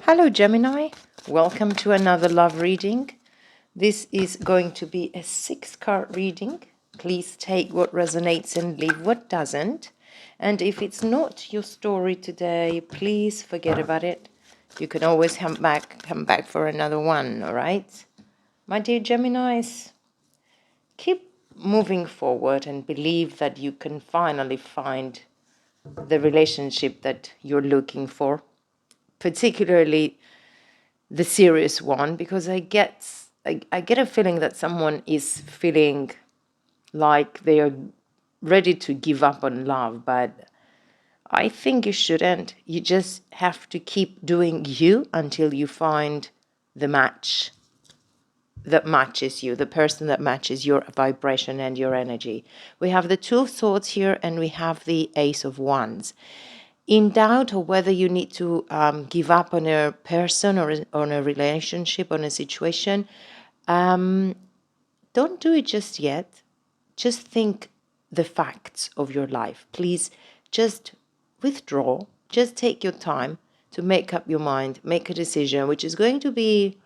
Hello Gemini, welcome to another love reading. This is going to be a 6-card reading. Please take what resonates and leave what doesn't. And if it's not your story today, please forget about it. You can always come back for another one, all right? My dear Geminis, keep moving forward and believe that you can finally find the relationship that you're looking for, particularly the serious one, because I get a feeling that someone is feeling like they are ready to give up on love, but I think you shouldn't. You just have to keep doing you until you find the match that matches you, the person that matches your vibration and your energy. We have the Two of Swords here, and we have the Ace of Wands. In doubt of whether you need to give up on a person or on a relationship, on a situation, don't do it just yet. Just think the facts of your life. Please just withdraw. Just take your time to make up your mind, make a decision, which is going to be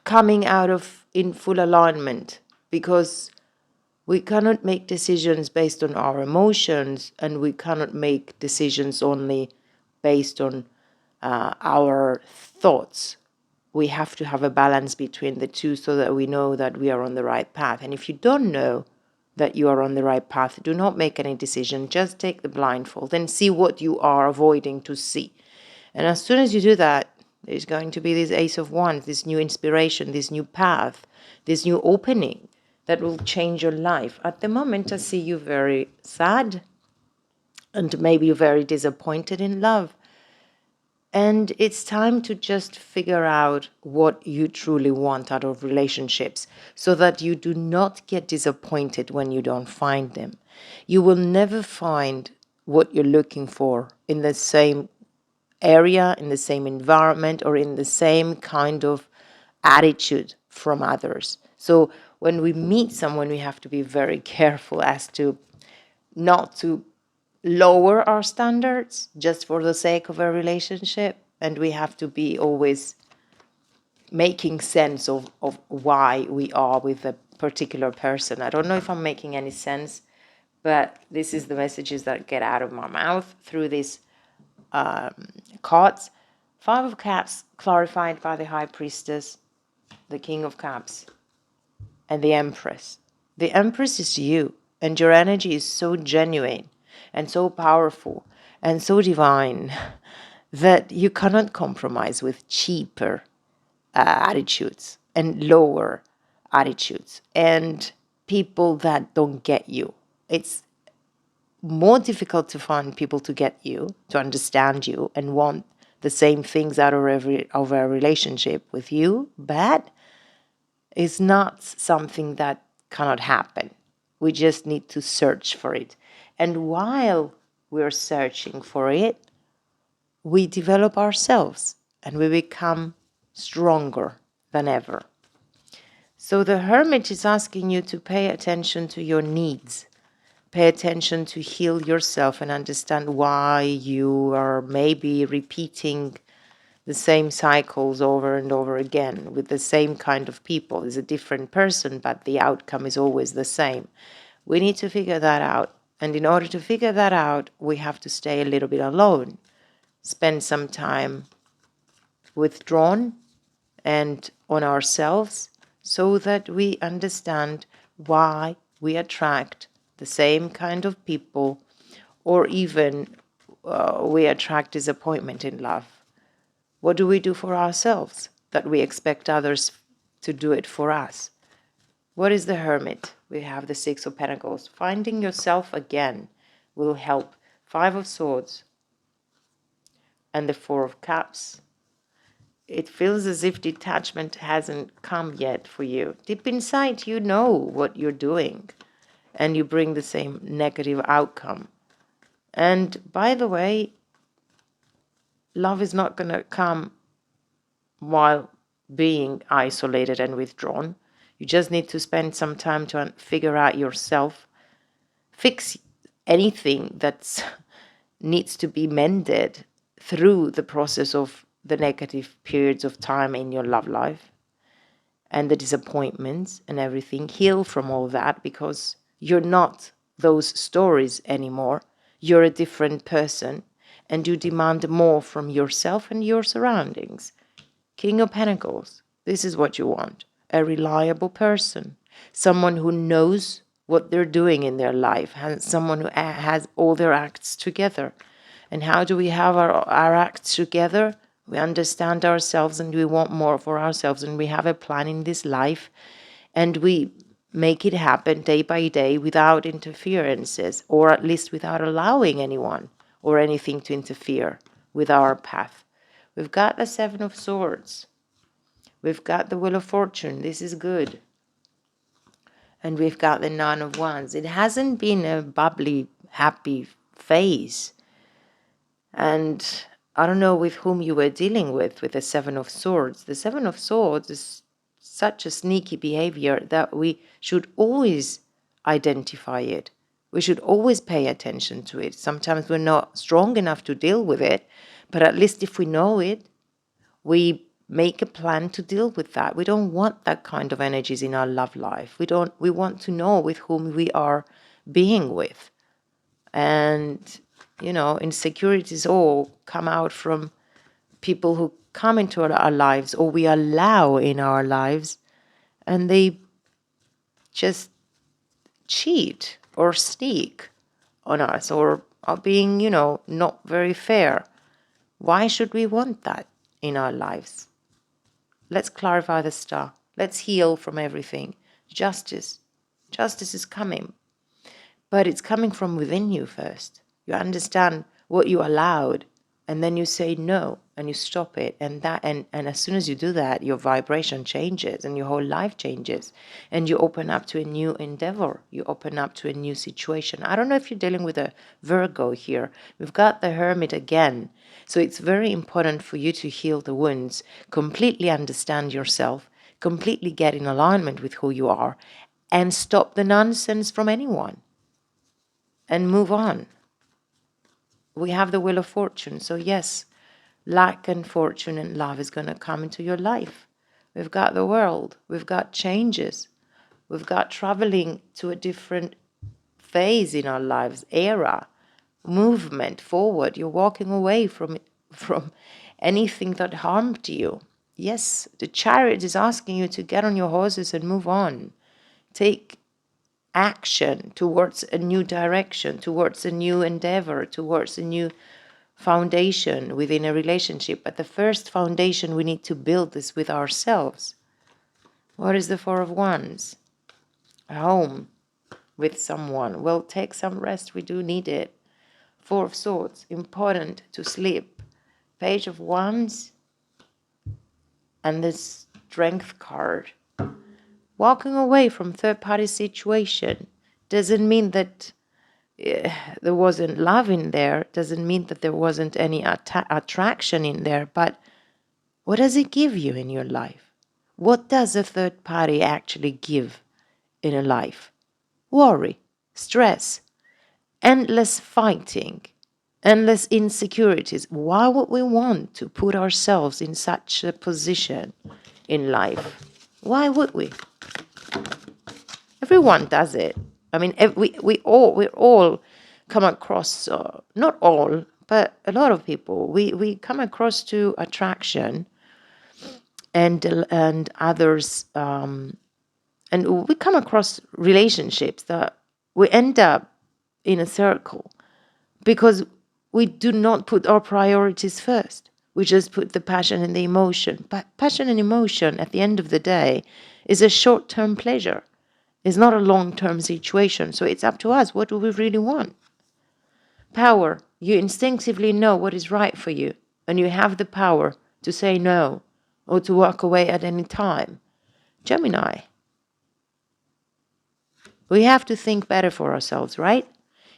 coming out of in full alignment, because we cannot make decisions based on our emotions, and we cannot make decisions only based on our thoughts. We have to have a balance between the two so that we know that we are on the right path. And if you don't know that you are on the right path, do not make any decision. Just take the blindfold and see what you are avoiding to see. And as soon as you do that, there's going to be this Ace of Wands, this new inspiration, this new path, this new opening that will change your life. At the moment, I see you very sad and maybe very disappointed in love. And it's time to just figure out what you truly want out of relationships so that you do not get disappointed when you don't find them. You will never find what you're looking for in the same area, in the same environment, or in the same kind of attitude from others. So when we meet someone, we have to be very careful as to not to lower our standards just for the sake of a relationship. And we have to be always making sense of why we are with a particular person. I don't know if I'm making any sense, but this is the messages that get out of my mouth through these cards. 5 of Cups clarified by the High Priestess, the King of Cups, and the Empress. The Empress is you, and your energy is so genuine and so powerful and so divine that you cannot compromise with cheaper attitudes and lower attitudes and people that don't get you. It's more difficult to find people to get you, to understand you, and want the same things out of a relationship with you, but it's not something that cannot happen. We just need to search for it. And while we're searching for it, we develop ourselves and we become stronger than ever. So the Hermit is asking you to pay attention to your needs. Pay attention to heal yourself and understand why you are maybe repeating the same cycles over and over again with the same kind of people. It's a different person, but the outcome is always the same. We need to figure that out. And in order to figure that out, we have to stay a little bit alone, spend some time withdrawn and on ourselves so that we understand why we attract the same kind of people, or even we attract disappointment in love. What do we do for ourselves that we expect others to do it for us? What is the Hermit? We have the 6 of Pentacles. Finding yourself again will help. 5 of Swords and the 4 of Cups. It feels as if detachment hasn't come yet for you. Deep inside, you know what you're doing, and you bring the same negative outcome. And by the way, love is not going to come while being isolated and withdrawn. You just need to spend some time to figure out yourself, fix anything that needs to be mended through the process of the negative periods of time in your love life and the disappointments and everything. Heal from all that, because you're not those stories anymore. You're a different person, and you demand more from yourself and your surroundings. King of Pentacles, this is what you want. A reliable person, someone who knows what they're doing in their life, someone who has all their acts together. And how do we have our acts together? We understand ourselves and we want more for ourselves, and we have a plan in this life, and we make it happen day by day without interferences, or at least without allowing anyone or anything to interfere with our path. We've got the Seven of Swords. We've got the Wheel of Fortune. This is good. And we've got the Nine of Wands. It hasn't been a bubbly, happy phase. And I don't know with whom you were dealing with the Seven of Swords. The Seven of Swords is such a sneaky behavior that we should always identify it. We should always pay attention to it. Sometimes we're not strong enough to deal with it, but at least if we know it, we make a plan to deal with that. We don't want that kind of energies in our love life. We want to know with whom we are being with. And, you know, insecurities all come out from people who come into our lives, or we allow in our lives, and they just cheat or sneak on us, or are being, you know, not very fair. Why should we want that in our lives? Let's clarify the star. Let's heal from everything. Justice. Justice is coming. But it's coming from within you first. You understand what you allowed, and then you say no, and you stop it. And as soon as you do that, your vibration changes and your whole life changes. And you open up to a new endeavor. You open up to a new situation. I don't know if you're dealing with a Virgo here. We've got the Hermit again. So it's very important for you to heal the wounds, completely understand yourself, completely get in alignment with who you are, and stop the nonsense from anyone. And move on. We have the Wheel of Fortune. So yes, luck and fortune and love is going to come into your life. We've got the world. We've got changes. We've got traveling to a different phase in our lives, era, movement forward. You're walking away from anything that harmed you. Yes, the Chariot is asking you to get on your horses and move on. Take action towards a new direction, towards a new endeavor, towards a new foundation within a relationship. But the first foundation we need to build is with ourselves. What is the Four of Wands? A home with someone. Well, take some rest. We do need it. Four of Swords. Important to sleep. Page of Wands. And the Strength card. Walking away from third-party situation doesn't mean that there wasn't love in there, doesn't mean that there wasn't any attraction in there, but what does it give you in your life? What does a third party actually give in a life? Worry, stress, endless fighting, endless insecurities. Why would we want to put ourselves in such a position in life? Why would we? Everyone does it. I mean, we all come across, not all, but a lot of people. We come across to attraction and others, and we come across relationships that we end up in a circle because we do not put our priorities first. We just put the passion and the emotion. But passion and emotion, at the end of the day, is a short-term pleasure. It's not a long-term situation. So it's up to us. What do we really want? Power. You instinctively know what is right for you. And you have the power to say no or to walk away at any time. Gemini. We have to think better for ourselves, right?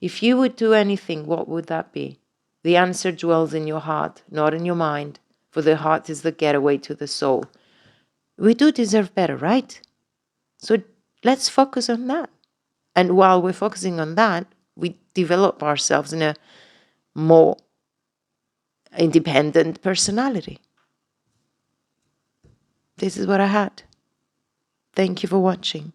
If you would do anything, what would that be? The answer dwells in your heart, not in your mind, for the heart is the getaway to the soul. We do deserve better, right? So let's focus on that. And while we're focusing on that, we develop ourselves in a more independent personality. this is what I had. Thank you for watching.